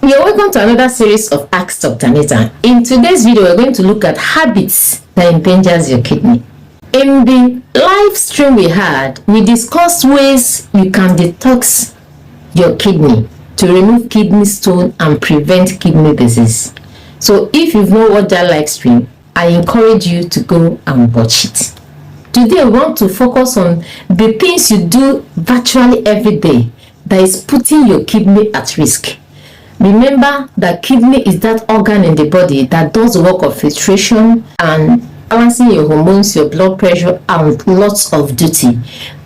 You're welcome to another series of Ask Dr. Anita. In today's video, we're going to look at habits that endangers your kidney. In the live stream we had, we discussed ways you can detox your kidney to remove kidney stone and prevent kidney disease. So if you've not watched that live stream, I encourage you to go and watch it. Today, we want to focus on the things you do virtually every day that is putting your kidney at risk. Remember that kidney is that organ in the body that does the work of filtration and balancing your hormones, your blood pressure, and lots of duty.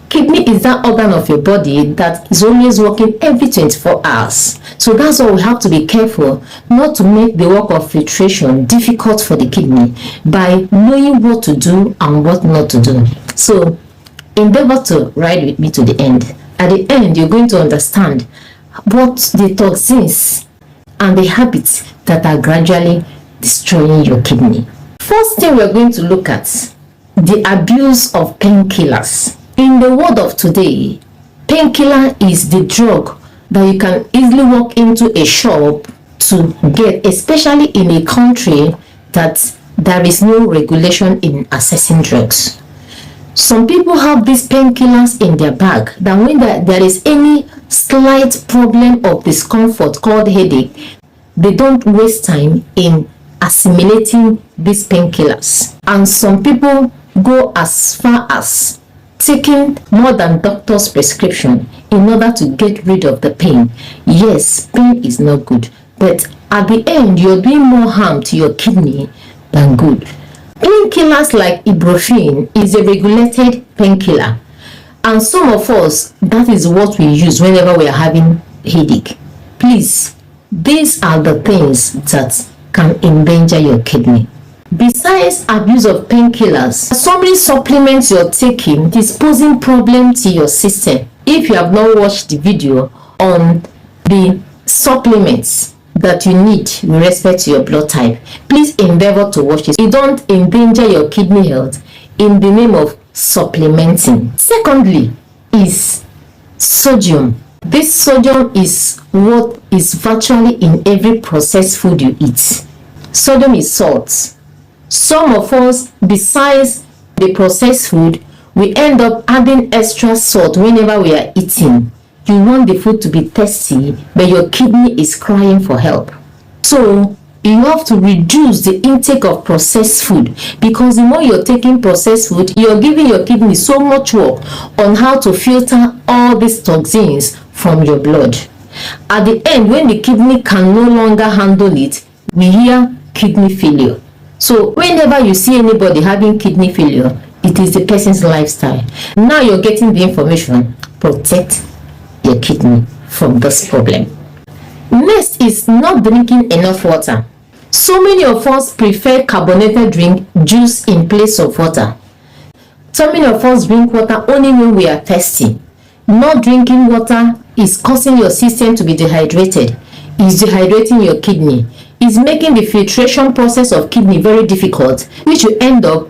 Kidney is that organ of your body that is always working every 24 hours. So that's why we have to be careful not to make the work of filtration difficult for the kidney by knowing what to do and what not to do. So endeavor to ride with me to the end. At the end, you're going to understand what the toxins and the habits that are gradually destroying your kidney. First thing we're going to look at, the abuse of painkillers. In the world of today, painkiller is the drug that you can easily walk into a shop to get, especially in a country that there is no regulation in accessing drugs. Some people have these painkillers in their bag that when there is any slight problem of discomfort called headache, they don't waste time in assimilating these painkillers. And some people go as far as taking more than doctor's prescription in order to get rid of the pain. Yes, pain is not good, but at the end, you're doing more harm to your kidney than good. Painkillers like ibuprofen is a regulated painkiller, and some of us, that is what we use whenever we are having headache. Please, these are the things that can endanger your kidney. Besides abuse of painkillers, so many supplements you're taking is posing problem to your system. If you have not watched the video on the supplements that you need with respect to your blood type, please endeavor to watch it. You don't endanger your kidney health in the name of supplementing. Secondly is sodium. This sodium is what is virtually in every processed food you eat. Sodium is salt. Some of us, besides the processed food, we end up adding extra salt whenever we are eating. You want the food to be tasty, but your kidney is crying for help. So you have to reduce the intake of processed food, because the more you're taking processed food, you're giving your kidney so much work on how to filter all these toxins from your blood. At the end, when the kidney can no longer handle it, we hear kidney failure. So whenever you see anybody having kidney failure, it is the person's lifestyle. Now you're getting the information. Protect your kidney from this problem. Next is not drinking enough water. So many of us prefer carbonated drink, juice in place of water. So many of us drink water only when we are thirsty. Not drinking water is causing your system to be dehydrated. It's dehydrating your kidney. It's making the filtration process of kidney very difficult, which will end up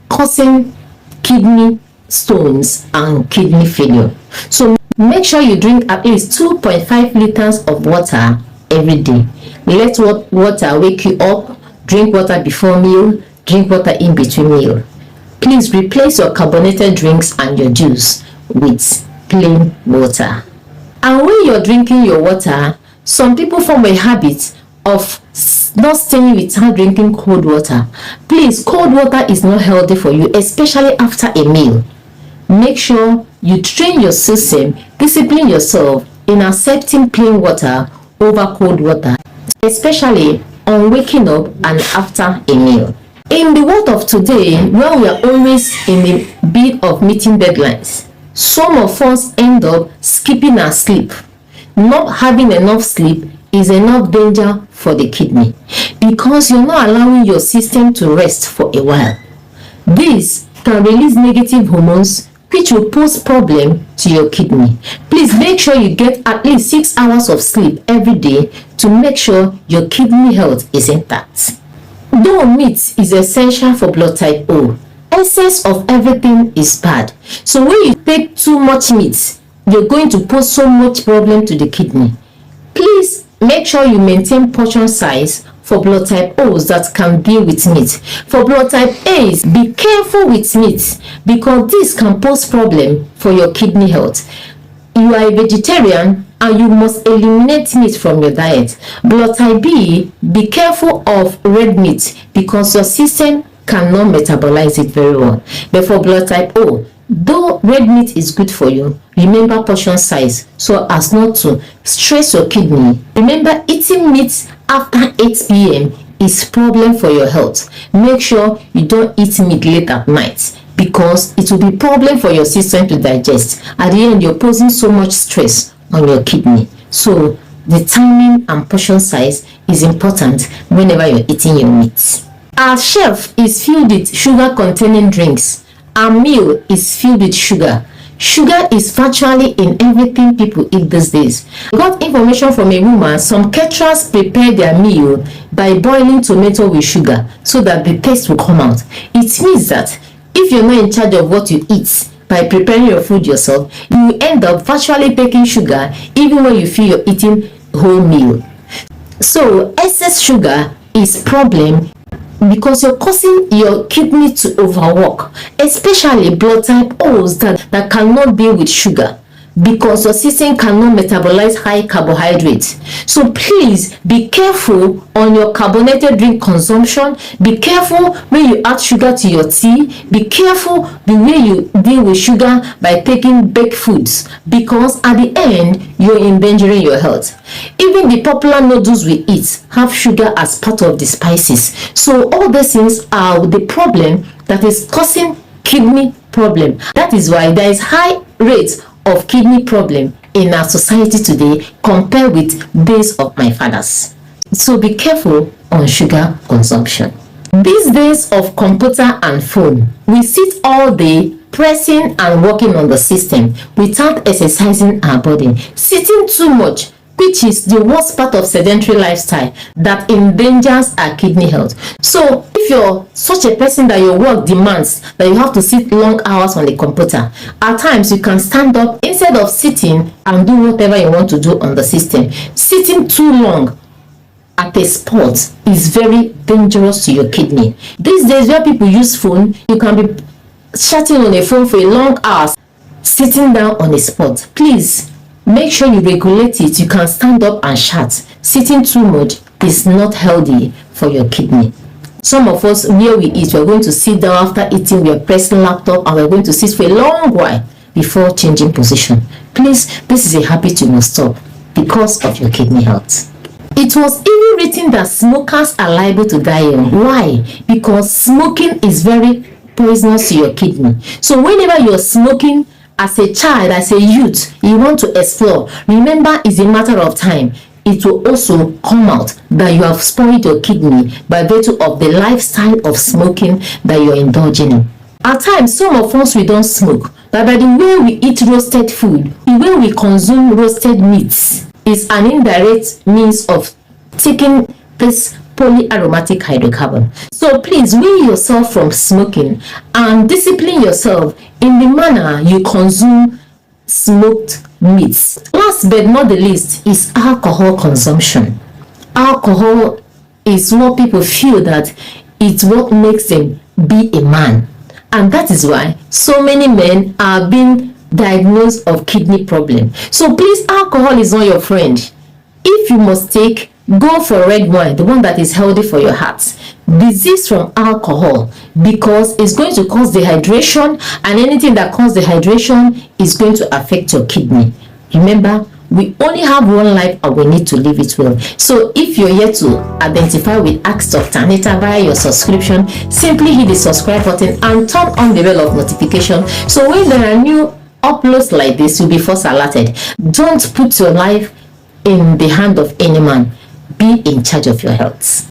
causing kidney stones and kidney failure. So make sure you drink at least 2.5 liters of water every day. Let water wake you up. Drink water before meal. Drink water in between meal. Please replace your carbonated drinks and your juice with plain water. And when you're drinking your water, some people form a habit of not staying without drinking cold water. Please, cold water is not healthy for you, especially after a meal. Make sure you train your system, discipline yourself in accepting plain water over cold water, especially on waking up and after a meal. In the world of today, where we are always in the bid of meeting deadlines, some of us end up skipping our sleep. Not having enough sleep is enough danger for the kidney, because you're not allowing your system to rest for a while. This can release negative hormones, which will pose problem to your kidney. Please make sure you get at least 6 hours of sleep every day to make sure your kidney health is intact. Though meat is essential for blood type O, excess of everything is bad. So when you take too much meat, you're going to pose so much problem to the kidney. Please make sure you maintain portion size for blood type O's that can deal with meat. For blood type A's, be careful with meat because this can pose problem for your kidney health. You are a vegetarian and you must eliminate meat from your diet. Blood type B, be careful of red meat because your system cannot metabolize it very well. But for blood type O, though red meat is good for you, remember portion size so as not to stress your kidney. Remember, eating meat after 8 p.m. is problem for your health. Make sure you don't eat meat late at night because it will be problem for your system to digest. At the end, you're posing so much stress on your kidney. So the timing and portion size is important whenever you're eating your meat. Our shelf is filled with sugar containing drinks. Our meal is filled with sugar. Sugar is virtually in everything people eat these days. I got information from a woman, some caterers prepare their meal by boiling tomato with sugar so that the taste will come out. It means that if you're not in charge of what you eat by preparing your food yourself, you will end up virtually taking sugar even when you feel you're eating whole meal. So excess sugar is problem because you're causing your kidney to overwork, especially blood type O's that cannot deal with sugar because your system cannot metabolize high carbohydrates. So please be careful on your carbonated drink consumption. Be careful when you add sugar to your tea. Be careful the way you deal with sugar by taking baked foods because at the end you're endangering your health. Even the popular noodles we eat have sugar as part of the spices. So all these things are the problem that is causing kidney problem. That is why there is high rates of kidney problem in our society today compared with days of my fathers. So be careful on sugar consumption. These days of computer and phone, we sit all day pressing and working on the system without exercising our body. Sitting too much, which is the worst part of sedentary lifestyle that endangers our kidney health. So if you're such a person that your work demands that you have to sit long hours on the computer, at times you can stand up instead of sitting and do whatever you want to do on the system. Sitting too long at a spot is very dangerous to your kidney. These days where people use phone, you can be chatting on a phone for a long hours, sitting down on a spot. Please make sure you regulate it. You can stand up and chat. Sitting too much is not healthy for your kidney. Some of us, where we eat, we're going to sit down after eating, we're pressing laptop, and we're going to sit for a long while before changing position. Please, this is a habit you must stop because of your kidney health. It was even written that smokers are liable to die young. Why? Because smoking is very poisonous to your kidney. So whenever you're smoking, as a child, as a youth, you want to explore, remember it's a matter of time. It will also come out that you have spoiled your kidney by virtue of the lifestyle of smoking that you're indulging in. At times, some of us, we don't smoke, but by the way we eat roasted food, the way we consume roasted meats is an indirect means of taking this polyaromatic hydrocarbon. So please wean yourself from smoking and discipline yourself in the manner you consume smoked meats. Last but not the least is alcohol consumption. Alcohol is what people feel that it's what makes them be a man, and that is why so many men are being diagnosed of kidney problem. So please, alcohol is not your friend. If you must take, go for red wine, the one that is healthy for your heart. Disease from alcohol, because it's going to cause dehydration, and anything that causes dehydration is going to affect your kidney. Remember, we only have one life and we need to live it well. So if you're here to identify with Ask Dr. Anita via your subscription, simply hit the subscribe button and turn on the bell of notification so when there are new uploads like this, you'll be first alerted. Don't put your life in the hand of any man. Be in charge of your health.